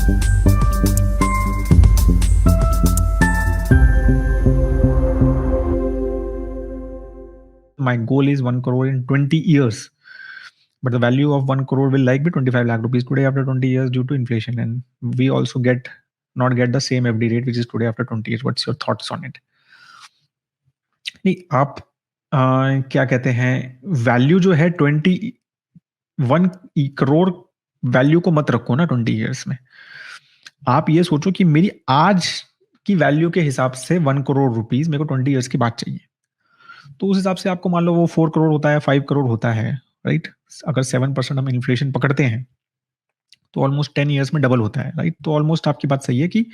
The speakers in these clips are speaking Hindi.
My goal is 1 crore in 20 years, but the value of 1 crore will like be 25 lakh rupees today after 20 years due to inflation, and we also not get the same FD rate which is today after 20 years. What's your thoughts on it? नहीं, आप क्या कहते हैं, वैल्यू जो है 21 करोड़ वैल्यू को मत रखो ना 20 इयर्स में। आप ये सोचो कि मेरी आज की वैल्यू के हिसाब से 1 करोड़ रुपीस मेरे को 20 इयर्स के बाद चाहिए। तो उस हिसाब से आपको मान लो वो 4 करोड़ होता है, 5 करोड़ होता है, राइट? अगर 7% हम इन्फ्लेशन पकड़ते हैं तो ऑलमोस्ट 10 इयर्स में डबल होता है, राइट? तो ऑलमोस्ट आपकी बात सही है कि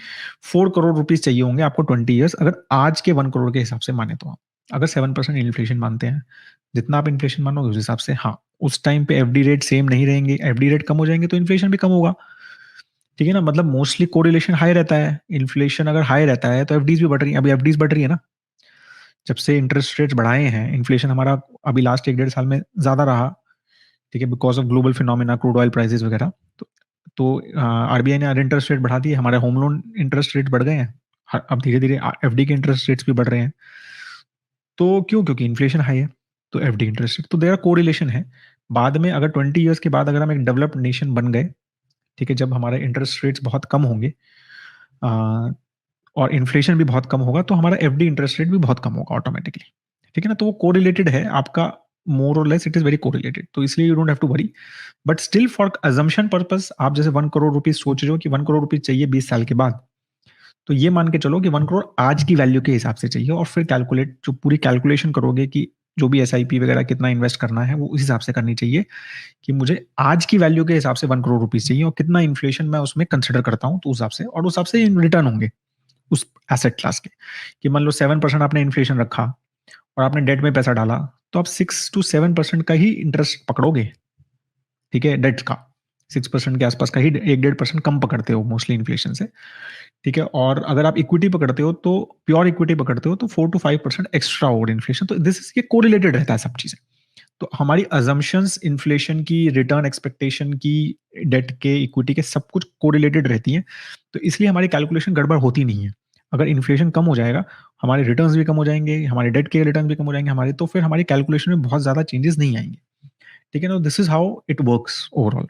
4 करोड़ रुपीस चाहिए होंगे आपको 20 इयर्स, अगर आज के 1 करोड़ के हिसाब से माने तो आप। अगर 7% इन्फ्लेशन मानते हैं, जितना आप इन्फ्लेशन मानोगे उस हिसाब से, हाँ, उस टाइम पे एफडी रेट सेम नहीं रहेंगे, एफडी रेट कम हो जाएंगे तो इन्फ्लेशन भी कम होगा, ठीक है ना? मतलब मोस्टली कोरिलेशन हाई रहता है। इन्फ्लेशन अगर हाई रहता है तो एफडीज भी बढ़ रही है। अभी एफडीज बढ़ रही है ना, जब से इंटरेस्ट रेट्स बढ़ाए हैं। इन्फ्लेशन हमारा अभी लास्ट 1-1.5 साल में ज्यादा रहा, ठीक है, because of global phenomena, crude oil prices वगैरह। तो आरबीआई ने इंटरेस्ट रेट बढ़ा दिए, हमारे होम लोन इंटरेस्ट रेट बढ़ गए हैं, अब धीरे धीरे एफडी के इंटरेस्ट रेट्स भी बढ़ रहे हैं। तो क्यों? क्योंकि इन्फ्लेशन हाई है, तो एफडी इंटरेस्ट रेट, तो देयर कोरिलेशन है। बाद में अगर 20 इयर्स के बाद अगर हम एक डेवलप्ड नेशन बन गए, ठीक है, जब हमारे इंटरेस्ट रेट्स बहुत कम होंगे और इन्फ्लेशन भी बहुत कम होगा, तो हमारा एफडी इंटरेस्ट रेट भी बहुत कम होगा ऑटोमेटिकली, ठीक है ना? तो वो कोरिलेटेड है आपका, मोर और less it is very correlated, तो इसलिए you don't have to worry. But still for assumption purpose, आप जैसे 1 करोड़ रुपीज सोच रहे हो कि 1 करोड़ रुपीज चाहिए 20 साल के बाद, तो ये मान के चलो कि 1 करोड़ आज की वैल्यू के हिसाब से चाहिए, और फिर कैलकुलेट, जो पूरी कैलकुलेशन करोगे कि जो भी एसआईपी वगैरह कितना इन्वेस्ट करना है, वो उस हिसाब से करनी चाहिए कि मुझे आज की वैल्यू के हिसाब से 1 करोड़ रुपीज चाहिए और कितना इन्फ्लेशन मैं उसमें कंसिडर करता हूँ, तो उस हिसाब से, और उस हिसाब से रिटर्न होंगे उस एसेट क्लास के। कि मान लो 7% आपने इन्फ्लेशन रखा और आपने डेट में पैसा डाला, तो आप 6 to 7% का ही इंटरेस्ट पकड़ोगे, ठीक है, डेट का 6% के आसपास का ही, 1-1.5% कम पकड़ते हो मोस्टली इन्फ्लेशन से, ठीक है। और अगर आप इक्विटी पकड़ते हो, तो प्योर इक्विटी पकड़ते हो, तो 4 to 5% एक्स्ट्रा ओवर इन्फ्लेशन। तो दिस इज, ये कोरिलेटेड रहता है सब चीजें। तो हमारी अजम्पशंस इन्फ्लेशन की, रिटर्न एक्सपेक्टेशन की, डेट के, इक्विटी के, सब कुछ कोरिलेटेड रहती हैं। तो इसलिए हमारी कैलकुलेशन गड़बड़ होती नहीं है। अगर इन्फ्लेशन कम हो जाएगा, हमारे रिटर्न्स भी कम हो जाएंगे, हमारे डेट के रिटर्न भी कम हो जाएंगे हमारे, तो फिर हमारी कैलकुलेशन में बहुत ज्यादा चेंजेस नहीं आएंगे, ठीक है ना? This is how it works overall.